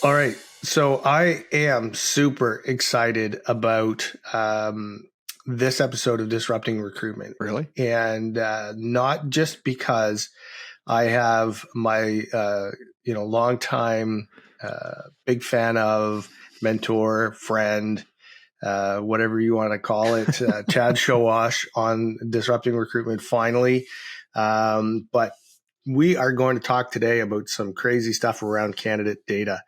All right. So I am super excited about this episode of Disrupting Recruitment. Really? And not just because I have my, longtime big fan of mentor, friend, whatever you want to call it, Chad Sowash on Disrupting Recruitment finally. But we are going to talk today about some crazy stuff around candidate data.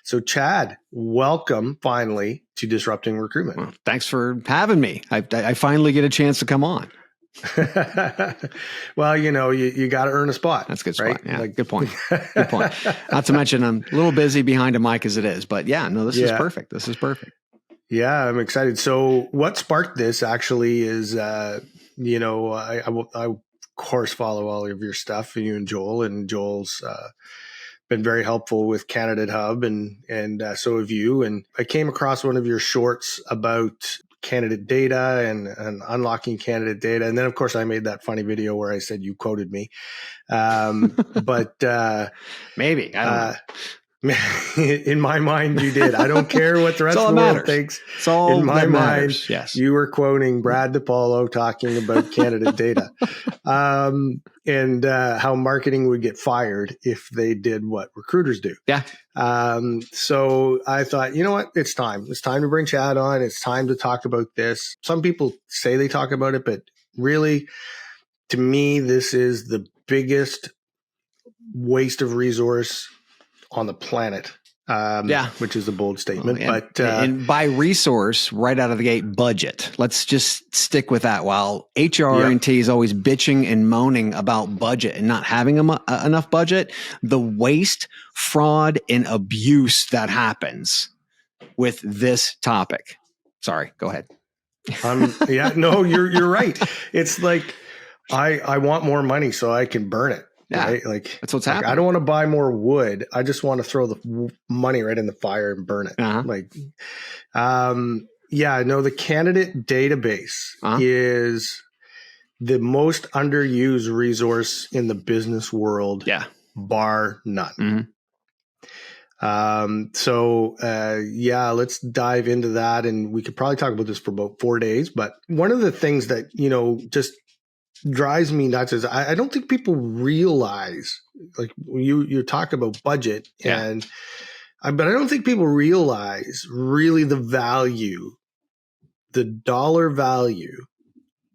So Chad, welcome finally to Disrupting Recruitment. Well, thanks for having me. I finally get a chance to come on. Well, you got to earn a spot. That's a good right? spot. Yeah, good point. Good point. Not to mention I'm a little busy behind a mic as it is, but this is perfect. This is perfect. Yeah, I'm excited. So what sparked this actually is, I of course follow all of your stuff, you and Joel, and Joel's been very helpful with CandidateHub, and so have you. And I came across one of your shorts about candidate data and unlocking candidate data. And then, of course, I made that funny video where I said you quoted me. But maybe, I don't know. In my mind, you did. I don't care what the rest of the world thinks. It's all in my mind, yes. You were quoting Brad DiPaolo talking about candidate data, and how marketing would get fired if they did what recruiters do. Yeah. So I thought, you know what? It's time. It's time to bring Chad on. It's time to talk about this. Some people say they talk about it, but really, to me, this is the biggest waste of resource on the planet, which is a bold statement. And by resource, right out of the gate, budget. Let's just stick with that. While HR&T is always bitching and moaning about budget and not having enough budget, the waste, fraud, and abuse that happens with this topic. Sorry, go ahead. You're right. It's like I want more money so I can burn it. Yeah, right? Like that's what's happening. I don't want to buy more wood. I just want to throw the money right in the fire and burn it. Uh-huh. The candidate database is the most underused resource in the business world. Yeah, bar none. Mm-hmm. Let's dive into that, and we could probably talk about this for about 4 days. But one of the things that just drives me nuts is I don't think people realize, like you talk about budget, but I don't think people realize really the dollar value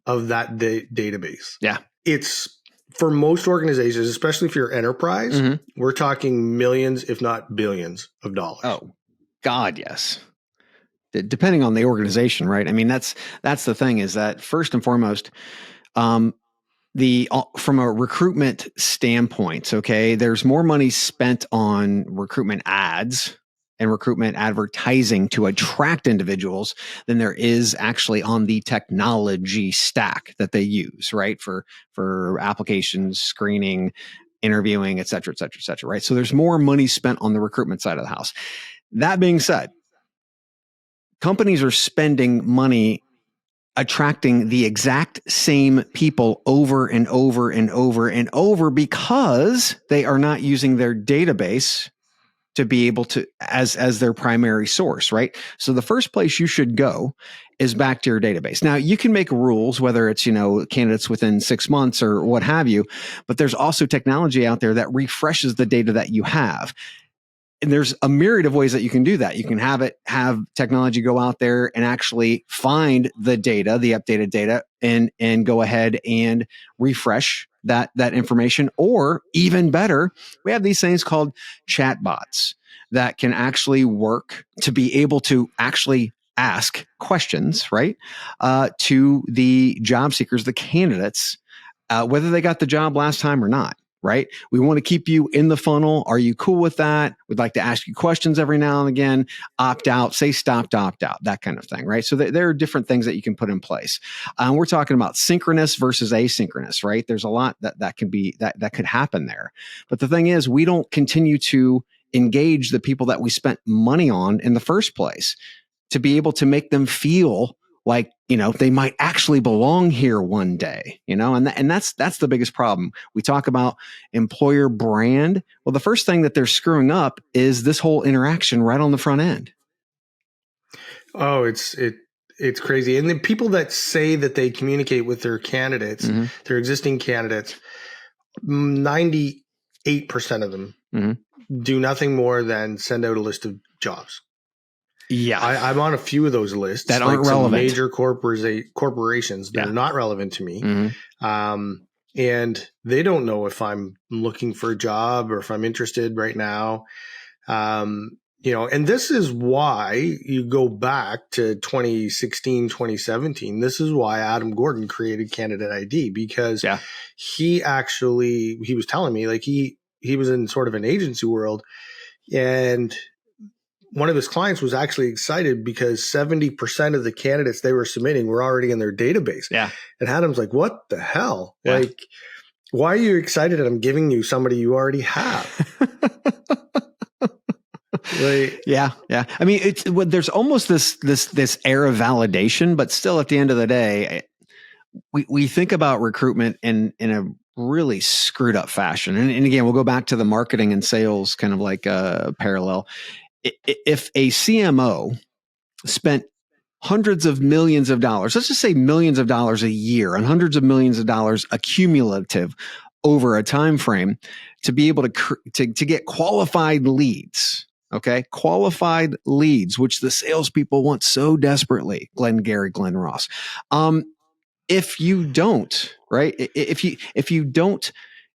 of that database. Yeah. It's for most organizations, especially if you're enterprise, we're talking millions, if not billions of dollars. Oh, God, yes. Depending on the organization, right? I mean, that's the thing is that first and foremost, from a recruitment standpoint, okay, there's more money spent on recruitment ads and recruitment advertising to attract individuals than there is actually on the technology stack that they use, right? For applications, screening, interviewing, et cetera, right? So there's more money spent on the recruitment side of the house. That being said, companies are spending money attracting the exact same people over and over and over and over because they are not using their database to be able to as their primary source, right? So the first place you should go is back to your database. Now you can make rules, whether it's, candidates within 6 months or what have you, but there's also technology out there that refreshes the data that you have. And there's a myriad of ways that you can do that. You can have technology go out there and actually find the data, the updated data, and go ahead and refresh that information. Or even better, we have these things called chatbots that can actually work to be able to actually ask questions, right, to the job seekers, the candidates, whether they got the job last time or not. Right? We want to keep you in the funnel. Are you cool with that? We'd like to ask you questions every now and again. Opt out, say stop to opt out, that kind of thing, right? So there are different things that you can put in place. We're talking about synchronous versus asynchronous, right? There's a lot that could happen there. But the thing is, we don't continue to engage the people that we spent money on in the first place to be able to make them feel like, they might actually belong here one day, and that's the biggest problem. We talk about employer brand. Well, the first thing that they're screwing up is this whole interaction right on the front end. Oh, it's crazy. And the people that say that they communicate with their candidates, their existing candidates, 98% of them do nothing more than send out a list of jobs. Yeah. I'm on a few of those lists that aren't relevant. Major corporations that are not relevant to me. And they don't know if I'm looking for a job or if I'm interested right now. And this is why you go back to 2016, 2017. This is why Adam Gordon created Candidate ID, because he was telling me, like, he was in sort of an agency world, and one of his clients was actually excited because 70% of the candidates they were submitting were already in their database. Yeah. And Adam's like, what the hell? Yeah. Like, why are you excited that I'm giving you somebody you already have? Yeah. I mean, there's almost this air of validation, but still, at the end of the day, we think about recruitment in a really screwed up fashion. And again, we'll go back to the marketing and sales kind of like a parallel. If a CMO spent hundreds of millions of dollars, let's just say millions of dollars a year, and hundreds of millions of dollars accumulative over a time frame to be able to get qualified leads. Okay, qualified leads, which the salespeople want so desperately. Glenn Ross. If you don't, right? If you don't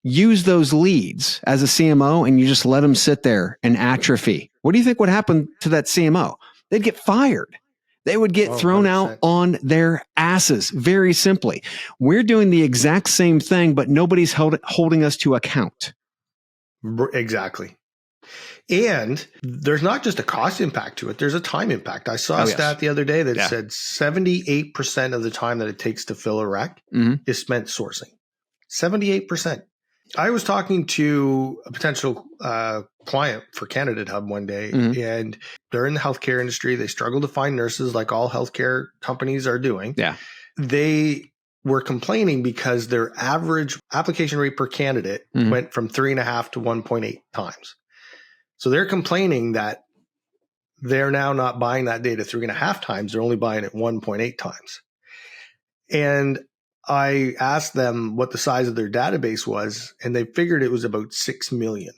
use those leads as a CMO and you just let them sit there and atrophy, what do you think would happen to that CMO? They'd get fired. They would get thrown 100%. Out on their asses. Very simply, we're doing the exact same thing, but nobody's holding us to account. Exactly. And there's not just a cost impact to it. There's a time impact. I saw a stat the other day that said 78% of the time that it takes to fill a rec is spent sourcing. 78%. I was talking to a potential client for CandidateHub one day, and they're in the healthcare industry. They struggle to find nurses, like all healthcare companies are doing. Yeah. They were complaining because their average application rate per candidate went from 3.5 to 1.8 times. So they're complaining that they're now not buying that data 3.5 times. They're only buying it 1.8 times. And I asked them what the size of their database was, and they figured it was about 6 million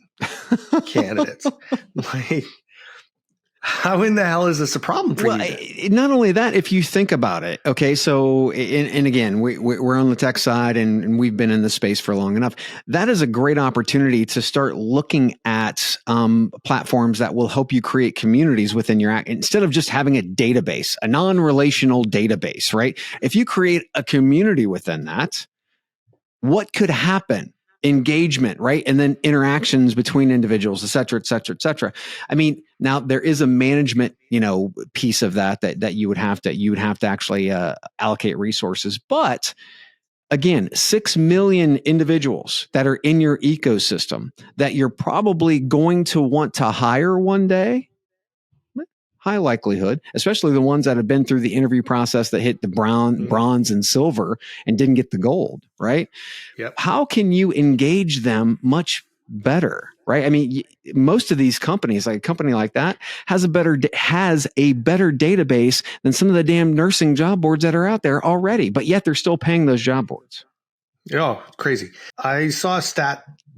candidates. Like, how in the hell is this a problem for you? Not only that, if you think about it, okay, so, and again, we're on the tech side and we've been in this space for long enough. That is a great opportunity to start looking at platforms that will help you create communities within your, instead of just having a database, a non-relational database, right? If you create a community within that, what could happen? Engagement, right? And then interactions between individuals, et cetera, et cetera, et cetera. I mean, now there is a management, piece of that you would have to actually allocate resources. But again, 6 million individuals that are in your ecosystem that you're probably going to want to hire one day. High likelihood, especially the ones that have been through the interview process that hit the bronze and silver and didn't get the gold, right? Yep. How can you engage them much better, right? I mean, most of these companies, like a company like that, has a better database than some of the damn nursing job boards that are out there already, but yet they're still paying those job boards. Oh, crazy. I saw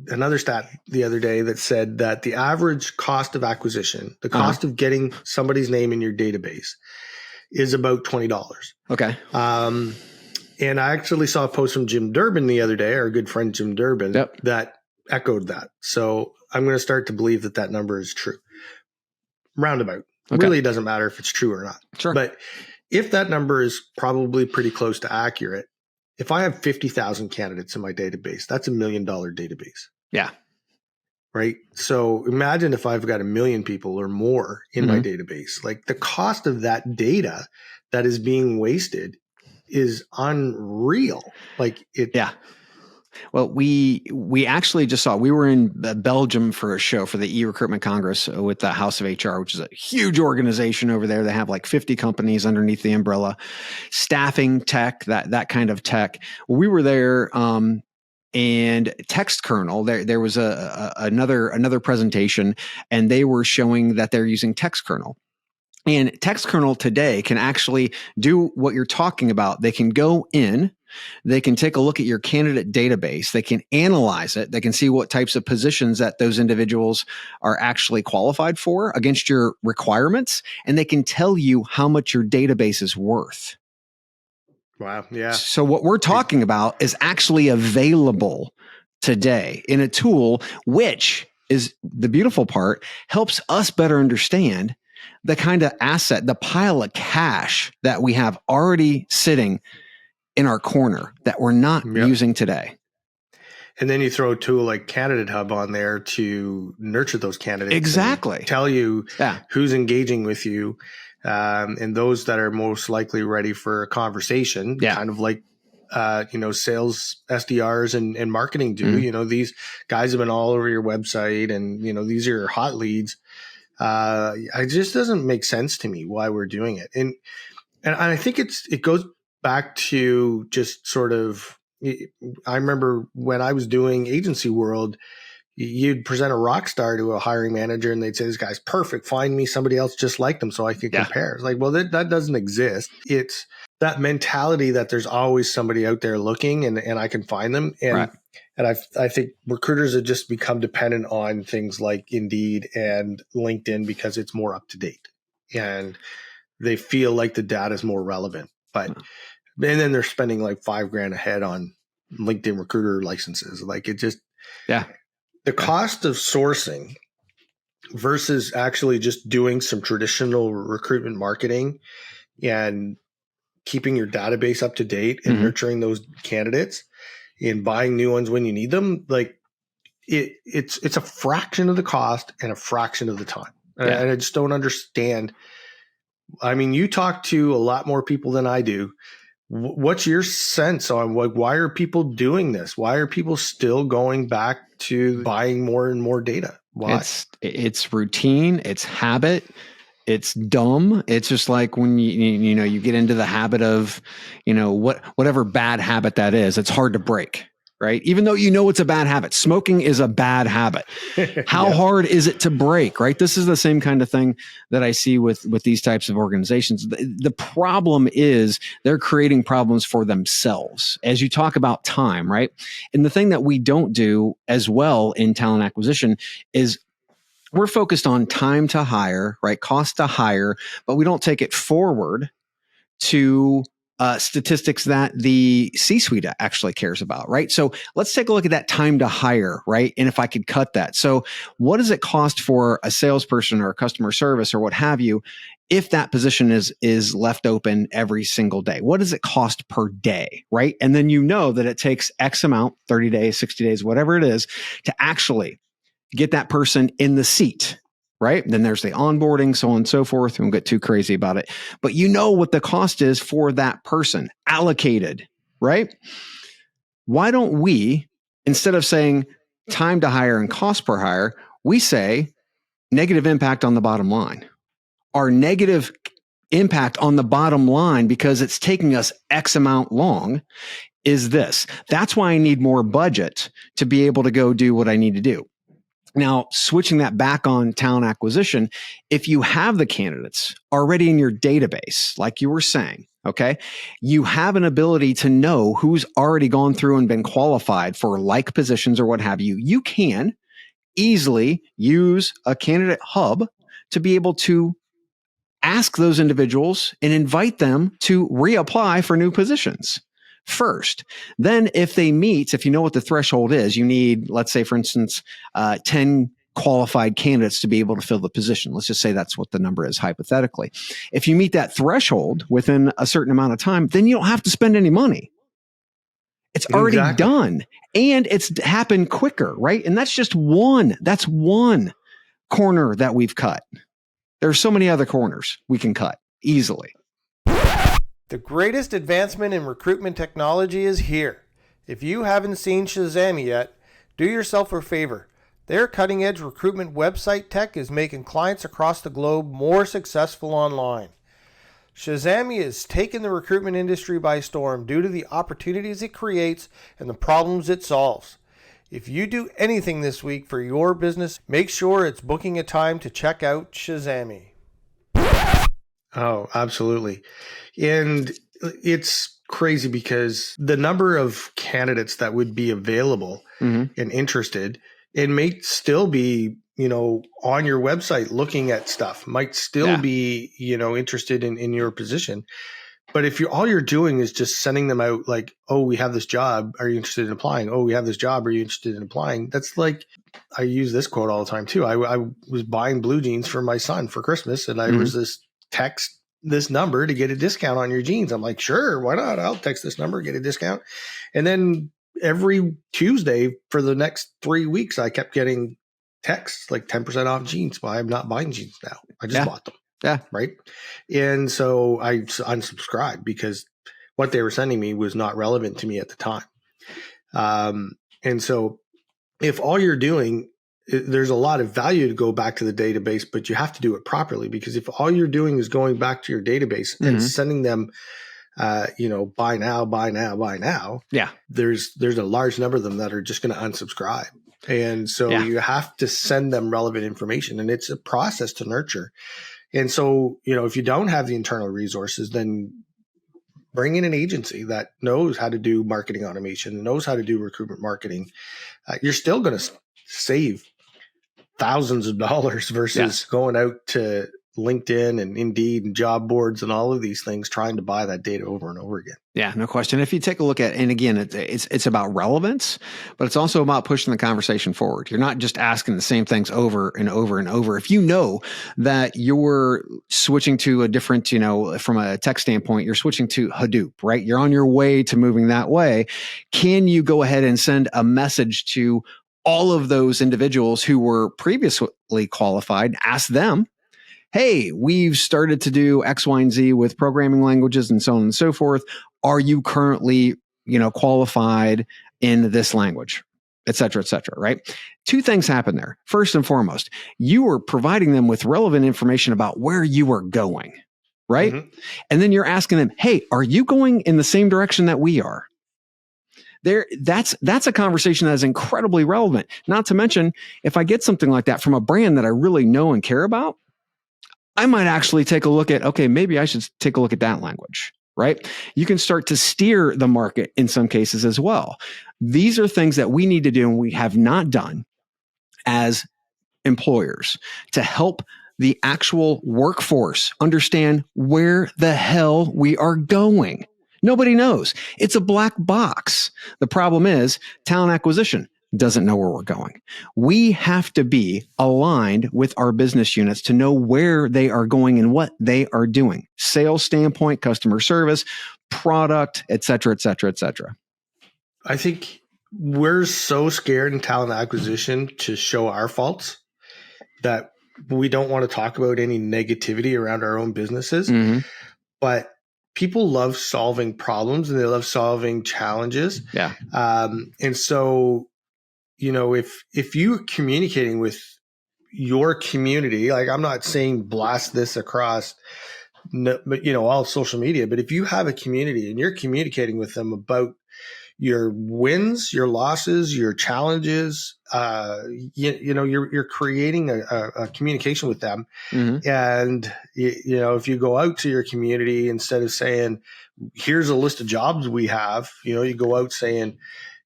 another stat the other day that said that the average cost of acquisition, the cost of getting somebody's name in your database, is about $20. Okay. And I actually saw a post from Jim Durbin the other day, our good friend Jim Durbin, that echoed that. So I'm going to start to believe that number is true. Roundabout. Okay. Really, it doesn't matter if it's true or not. Sure. But if that number is probably pretty close to accurate, if I have 50,000 candidates in my database, that's $1 million database. Yeah. Right. So imagine if I've got 1 million people or more in my database, like the cost of that data that is being wasted is unreal. Like it. Yeah. Well, we actually just saw, we were in Belgium for a show for the e-recruitment Congress with the House of HR, which is a huge organization over there. They have like 50 companies underneath the umbrella, staffing tech, that kind of tech. We were there, and text kernel, there was another presentation, and they were showing that they're using text kernel. And text kernel today can actually do what you're talking about. They can go in, they can take a look at your candidate database, they can analyze it, they can see what types of positions that those individuals are actually qualified for against your requirements, and they can tell you how much your database is worth. Wow. Yeah. So what we're talking about is actually available today in a tool, which is the beautiful part, helps us better understand the kind of asset, the pile of cash that we have already sitting in our corner that we're not using today. And then you throw a tool like CandidateHub on there to nurture those candidates. Exactly. Tell you who's engaging with you. And those that are most likely ready for a conversation, kind of like, sales SDRs and marketing do. Mm-hmm. These guys have been all over your website, and, these are your hot leads. It just doesn't make sense to me why we're doing it. And I think it goes back to just sort of, I remember when I was doing agency world, you'd present a rock star to a hiring manager and they'd say, this guy's perfect. Find me somebody else just like them so I can compare. It's like, well, that doesn't exist. It's that mentality that there's always somebody out there looking and I can find them. And I think recruiters have just become dependent on things like Indeed and LinkedIn because it's more up to date and they feel like the data is more relevant. But and then they're spending like $5,000 a head on LinkedIn recruiter licenses. Like it just the cost of sourcing versus actually just doing some traditional recruitment marketing and keeping your database up to date and nurturing those candidates and buying new ones when you need them. Like it's a fraction of the cost and a fraction of the time. And I just don't understand. I mean, you talk to a lot more people than I do. What's your sense on why are people doing this? Why are people still going back to buying more and more data? Why? It's routine, it's habit, it's dumb. It's just like when you get into the habit of, whatever bad habit that is, it's hard to break. Right? Even though it's a bad habit, smoking is a bad habit. How hard is it to break? Right? This is the same kind of thing that I see with these types of organizations. The problem is they're creating problems for themselves. As you talk about time, right? And the thing that we don't do as well in talent acquisition is we're focused on time to hire, right? Cost to hire, but we don't take it forward to statistics that the C-suite actually cares about, right? So let's take a look at that time to hire, right? And if I could cut that. So what does it cost for a salesperson or a customer service or what have you, if that position is left open every single day? What does it cost per day, right? And then that it takes X amount, 30 days, 60 days, whatever it is, to actually get that person in the seat. Right? Then there's the onboarding, so on and so forth. We won't get too crazy about it. But what the cost is for that person allocated, right? Why don't we, instead of saying time to hire and cost per hire, we say negative impact on the bottom line. Our negative impact on the bottom line, because it's taking us X amount long, is this. That's why I need more budget to be able to go do what I need to do. Now, switching that back on talent acquisition, if you have the candidates already in your database, like you were saying, okay, you have an ability to know who's already gone through and been qualified for like positions or what have you. You can easily use a candidate hub to be able to ask those individuals and invite them to reapply for new positions first. Then if you know what the threshold is, you need, let's say, for instance, 10 qualified candidates to be able to fill the position. Let's just say that's what the number is hypothetically. If you meet that threshold within a certain amount of time, then you don't have to spend any money. It's already done and it's happened quicker, right? And that's just that's one corner that we've cut. There are so many other corners we can cut easily. The greatest advancement in recruitment technology is here. If you haven't seen Shazam yet, do yourself a favor. Their cutting-edge recruitment website tech is making clients across the globe more successful online. Shazam has taken the recruitment industry by storm due to the opportunities it creates and the problems it solves. If you do anything this week for your business, make sure it's booking a time to check out Shazam. Oh, absolutely. And it's crazy because the number of candidates that would be available and interested, it may still be, on your website looking at stuff, might still be, interested in your position. But if all you're doing is just sending them out like, oh, we have this job. Are you interested in applying? Oh, we have this job. Are you interested in applying? That's like, I use this quote all the time too. I was buying blue jeans for my son for Christmas, and I was this text this number to get a discount on your jeans. I'm like, sure, why not? I'll text this number, get a discount. And then every Tuesday for the next 3 weeks, I kept getting texts like 10% off jeans. Well, I'm not buying jeans now. I just bought them. Yeah. Right. And so I unsubscribed because what they were sending me was not relevant to me at the time. And so if all you're doing, there's a lot of value to go back to the database, but you have to do it properly, because if all you're doing is going back to your database and sending them, buy now, there's a large number of them that are just going to unsubscribe. And so you have to send them relevant information, and it's a process to nurture. And so, if you don't have the internal resources, then bring in an agency that knows how to do marketing automation, knows how to do recruitment marketing. You're still going to save thousands of dollars versus going out to LinkedIn and Indeed and job boards and all of these things, trying to buy that data over and over again. Yeah, no question. If you take a look at, and again, it's about relevance, but it's also about pushing the conversation forward. You're not just asking the same things over and over and over. If you know that you're switching to a different, from a tech standpoint, you're switching to Hadoop, right? You're on your way to moving that way. Can you go ahead and send a message to all of those individuals who were previously qualified? Ask them, hey, we've started to do X, Y, and Z with programming languages and so on and so forth. Are you currently, qualified in this language, et cetera, right? Two things happen there. First and foremost, you are providing them with relevant information about where you are going, right? And then you're asking them, hey, are you going in the same direction that we are? That's a conversation that is incredibly relevant. Not to mention, if I get something like that from a brand that I really know and care about, I might actually take a look at, okay, maybe I should take a look at that language, right? You can start to steer the market in some cases as well. These are things that we need to do and we have not done as employers to help the actual workforce understand where the hell we are going. Nobody knows. It's a black box. The problem is talent acquisition doesn't know where we're going. We have to be aligned with our business units to know where they are going and what they are doing. Sales standpoint, customer service, product, et cetera, et cetera, et cetera. I think we're so scared in talent acquisition to show our faults that we don't want to talk about any negativity around our own businesses. But people love solving problems and they love solving challenges. Yeah. And so, if you're communicating with your community, like I'm not saying blast this across, but all social media, but if you have a community and you're communicating with them about your wins, your losses, your challenges, you're creating a communication with them. And, if you go out to your community, instead of saying, here's a list of jobs we have, you go out saying,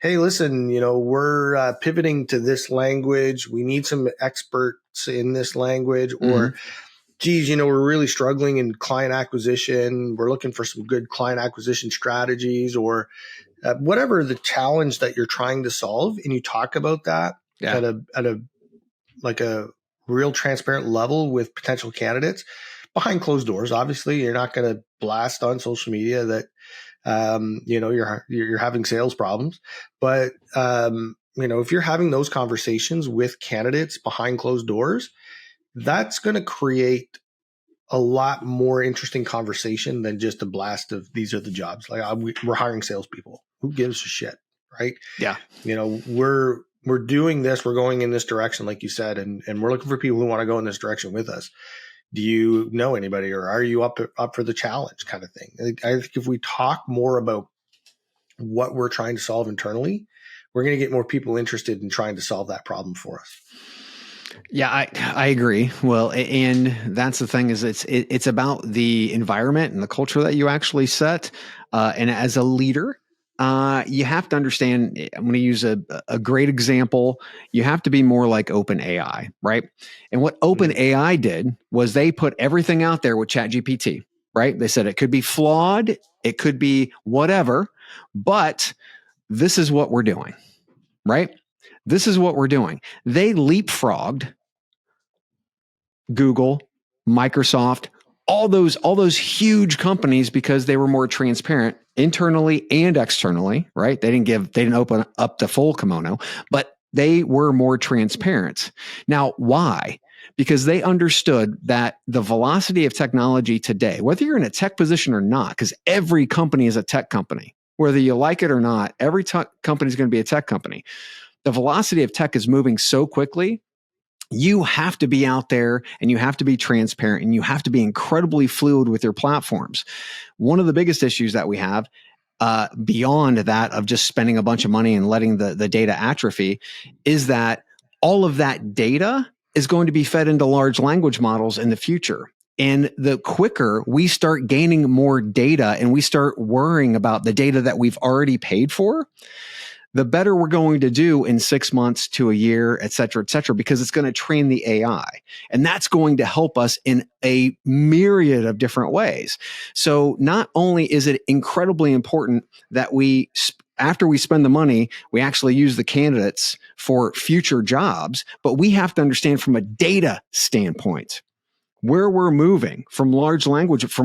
hey, listen, we're pivoting to this language. We need some experts in this language. Or, geez, we're really struggling in client acquisition. We're looking for some good client acquisition strategies, or whatever the challenge that you're trying to solve. And you talk about that at a real transparent level with potential candidates behind closed doors. Obviously, you're not going to blast on social media that, you're having sales problems, but, if you're having those conversations with candidates behind closed doors, that's going to create a lot more interesting conversation than just a blast of these are the jobs. Like we're hiring salespeople. Who gives a shit? right? Yeah. We're doing this, we're going in this direction, like you said, and we're looking for people who want to go in this direction with us. Do you know anybody, or are you up for the challenge, kind of thing? I think if we talk more about what we're trying to solve internally, we're going to get more people interested in trying to solve that problem for us. Yeah, I agree. Well, and that's the thing is it's about the environment and the culture that you actually set. And as a leader, you have to understand. I'm going to use a great example. You have to be more like OpenAI, right? And what OpenAI did was they put everything out there with ChatGPT, right? They said it could be flawed, it could be whatever, but this is what we're doing, right? This is what we're doing. They leapfrogged Google, Microsoft, all those huge companies because they were more transparent internally and externally, right? They didn't open up the full kimono, but they were more transparent. Now, why? Because they understood that the velocity of technology today, whether you're in a tech position or not, because every company is a tech company, whether you like it or not, every company is going to be a tech company. The velocity of tech is moving so quickly. You have to be out there and you have to be transparent and you have to be incredibly fluid with your platforms. One of the biggest issues that we have, beyond that of just spending a bunch of money and letting the data atrophy, is that all of that data is going to be fed into large language models in the future. And the quicker we start gaining more data and we start worrying about the data that we've already paid for, the better we're going to do in 6 months to a year, et cetera, because it's going to train the AI. And that's going to help us in a myriad of different ways. So not only is it incredibly important that after we spend the money, we actually use the candidates for future jobs, but we have to understand from a data standpoint, where we're moving from a large language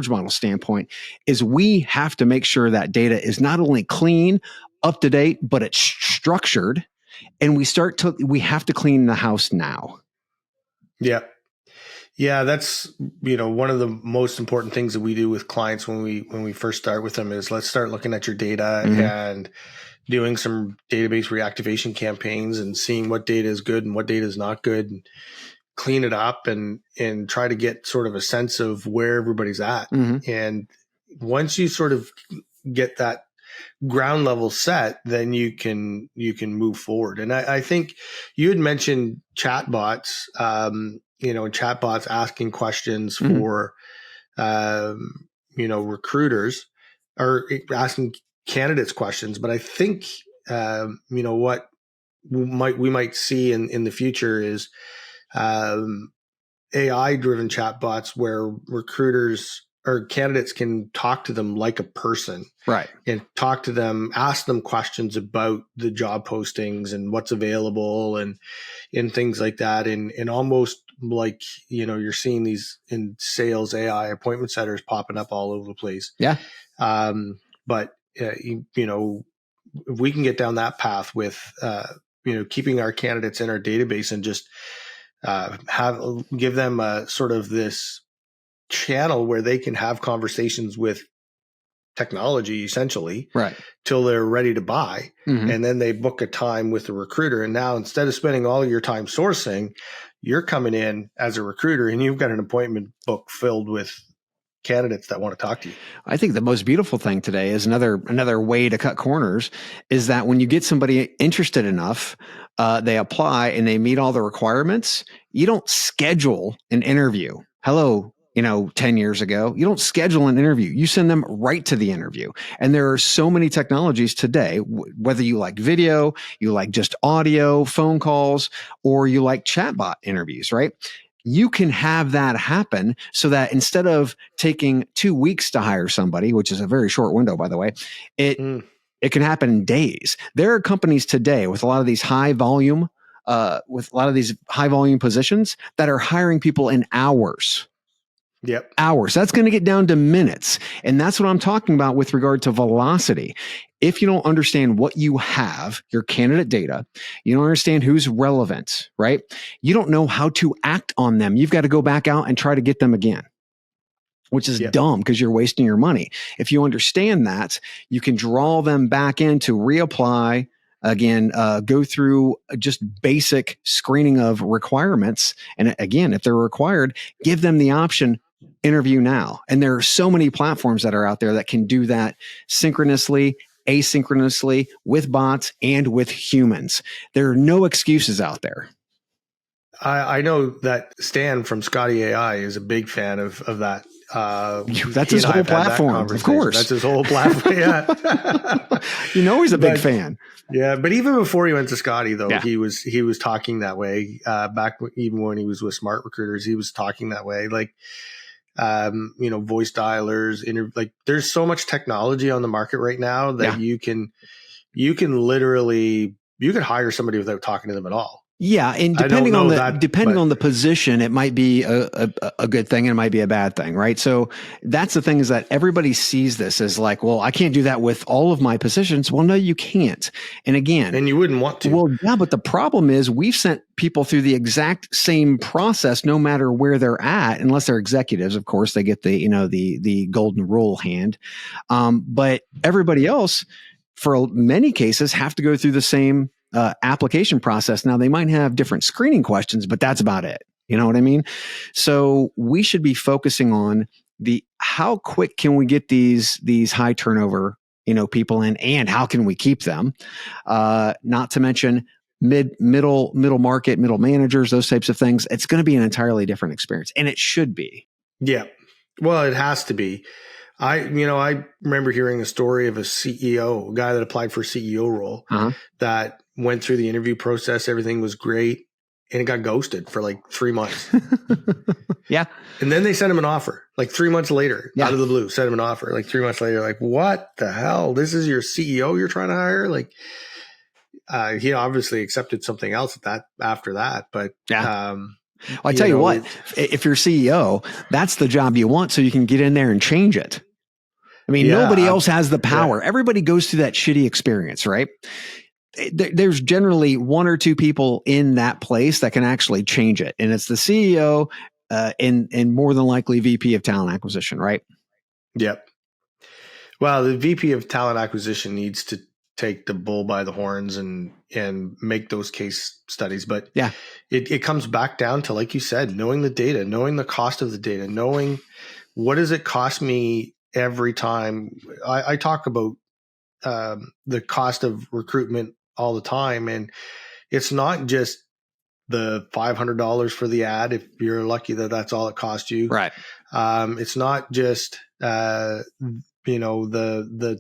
model standpoint is we have to make sure that data is not only clean, up to date, but it's structured. And we have to clean the house now. Yeah. Yeah. That's, one of the most important things that we do with clients when we first start with them is let's start looking at your data and doing some database reactivation campaigns and seeing what data is good and what data is not good, and clean it up and try to get sort of a sense of where everybody's at. And once you sort of get that ground level set, then you can move forward. And I think you had mentioned chatbots, chatbots asking questions for, recruiters or asking candidates questions. But I think, what we might see in the future is AI driven chatbots where recruiters or candidates can talk to them like a person, right? And talk to them, ask them questions about the job postings and what's available and things like that. And almost like, you're seeing these in sales AI appointment setters popping up all over the place. Yeah. But if we can get down that path with, keeping our candidates in our database and just give them a sort of this channel where they can have conversations with technology essentially, right, till they're ready to buy. And then they book a time with the recruiter. And now instead of spending all your time sourcing, you're coming in as a recruiter and you've got an appointment book filled with candidates that want to talk to you. I think the most beautiful thing today is another way to cut corners is that when you get somebody interested enough, they apply and they meet all the requirements. You don't schedule an interview. Hello, 10 years ago, you don't schedule an interview. You send them right to the interview. And there are so many technologies today, whether you like video, you like just audio, phone calls, or you like chatbot interviews, right? You can have that happen so that instead of taking 2 weeks to hire somebody, which is a very short window, by the way, it can happen in days. There are companies today with a lot of these high volume positions that are hiring people in hours. Yep. Hours. That's going to get down to minutes. And that's what I'm talking about with regard to velocity. If you don't understand what you have, your candidate data, you don't understand who's relevant, right? You don't know how to act on them. You've got to go back out and try to get them again. which is dumb because you're wasting your money. If you understand that, you can draw them back in to reapply again, go through just basic screening of requirements. And again, if they're required, give them the option, interview now. And there are so many platforms that are out there that can do that synchronously, asynchronously, with bots and with humans. There are no excuses out there. I know that Stan from Scotty AI is a big fan of that. That's his whole platform, of course. That's his whole platform. Yeah, he's a big fan. Yeah, but even before he went to Scotty, though, he was talking that way. Back even when he was with Smart Recruiters, he was talking that way. Like, voice dialers, like there's so much technology on the market right now that you can literally hire somebody without talking to them at all. Yeah, and depending on the position, it might be a good thing and it might be a bad thing, right? So that's the thing, is that everybody sees this as like, well, I can't do that with all of my positions. Well, no, you can't. And again, and you wouldn't want to. Well, yeah, but the problem is we've sent people through the exact same process, no matter where they're at, unless they're executives. Of course, they get the golden rule hand. But everybody else, for many cases, have to go through the same application process. Now, they might have different screening questions, but that's about it. You know what I mean? So we should be focusing on how quick can we get these high turnover, people in, and how can we keep them? Not to mention middle market, middle managers, those types of things. It's going to be an entirely different experience, and it should be. Yeah. Well, it has to be. I remember hearing a story of a guy that applied for a CEO role that went through the interview process. Everything was great, and it got ghosted for like 3 months. Yeah. And then they sent him an offer like 3 months later, out of the blue, sent him an offer like 3 months later. Like, what the hell? This is your CEO you're trying to hire? Like, he obviously accepted something else after that. But I tell you what, if you're CEO, that's the job you want, so you can get in there and change it. I mean, nobody else has the power. Yeah. Everybody goes through that shitty experience, right? There's generally one or two people in that place that can actually change it. And it's the CEO and more than likely VP of talent acquisition, right? Yep. Well, the VP of talent acquisition needs to take the bull by the horns and make those case studies. But it comes back down to, like you said, knowing the data, knowing the cost of the data, knowing what does it cost me every time. I talk about the cost of recruitment all the time, and it's not just the $500 for the ad if you're lucky that's all it cost you. Right. It's not just the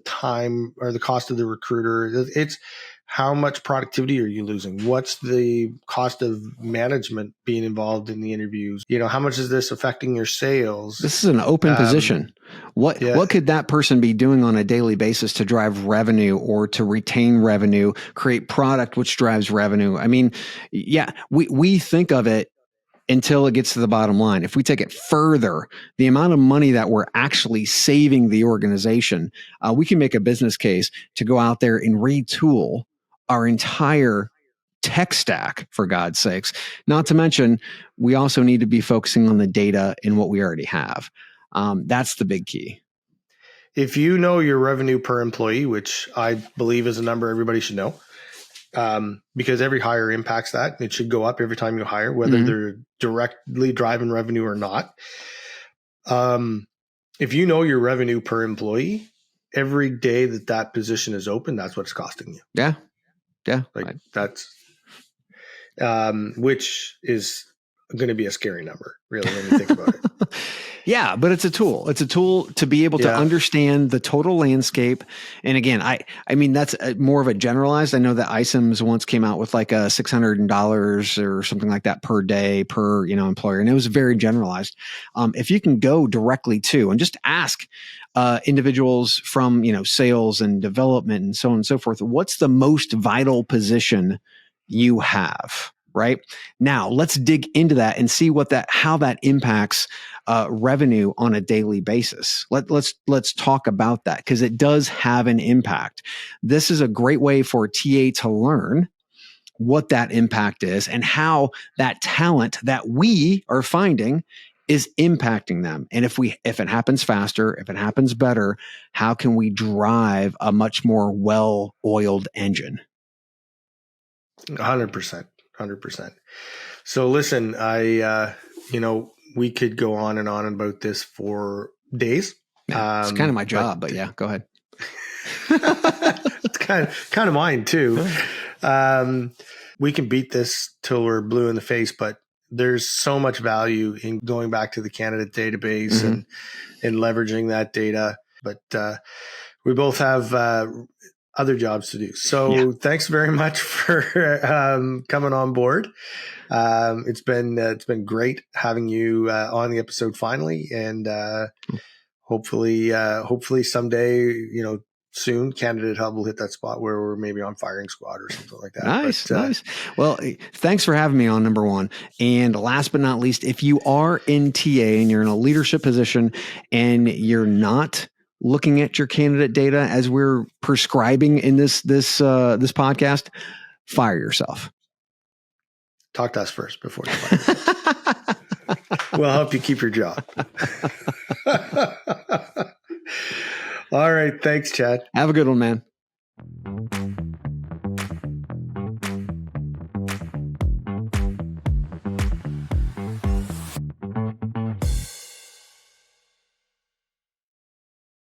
time or the cost of the recruiter. It's how much productivity are you losing? What's the cost of management being involved in the interviews? How much is this affecting your sales? This is an open position. What could that person be doing on a daily basis to drive revenue or to retain revenue, create product which drives revenue? I mean, we think of it until it gets to the bottom line. If we take it further, the amount of money that we're actually saving the organization, we can make a business case to go out there and retool our entire tech stack, for God's sakes. Not to mention, we also need to be focusing on the data and what we already have. That's the big key. If you know your revenue per employee, which I believe is a number everybody should know, because every hire impacts that. It should go up every time you hire, whether they're directly driving revenue or not. If you know your revenue per employee, every day that position is open, that's what it's costing you. Yeah. Yeah. Like that's, which is going to be a scary number, really, when you think about it. Yeah, but it's a tool. It's a tool to be able to understand the total landscape. And again, I mean, that's more of a generalized. I know that ISIMS once came out with like a $600 or something like that per day per, employer. And it was very generalized. If you can go directly to and just ask individuals from, sales and development and so on and so forth, what's the most vital position you have? Right now, let's dig into that and see how that impacts revenue on a daily basis. Let's talk about that, because it does have an impact. This is a great way for a TA to learn what that impact is and how that talent that we are finding is impacting them. And if it happens faster, if it happens better, how can we drive a much more well-oiled engine? 100%. 100%. So listen, we could go on and on about this for days. Yeah, it's kind of my job, but yeah, go ahead. It's kind of mine too. We can beat this till we're blue in the face, but there's so much value in going back to the candidate database and leveraging that data. But we both have other jobs to do. So thanks very much for coming on board. It's been great having you on the episode finally, and hopefully someday, soon, CandidateHub will hit that spot where we're maybe on firing squad or something like that. Nice. Well, thanks for having me on, number one. And last but not least, if you are in TA and you're in a leadership position and you're not looking at your candidate data as we're prescribing in this podcast, fire yourself. Talk to us first before you fire yourself. We'll help you keep your job. All right. Thanks, Chad. Have a good one, man.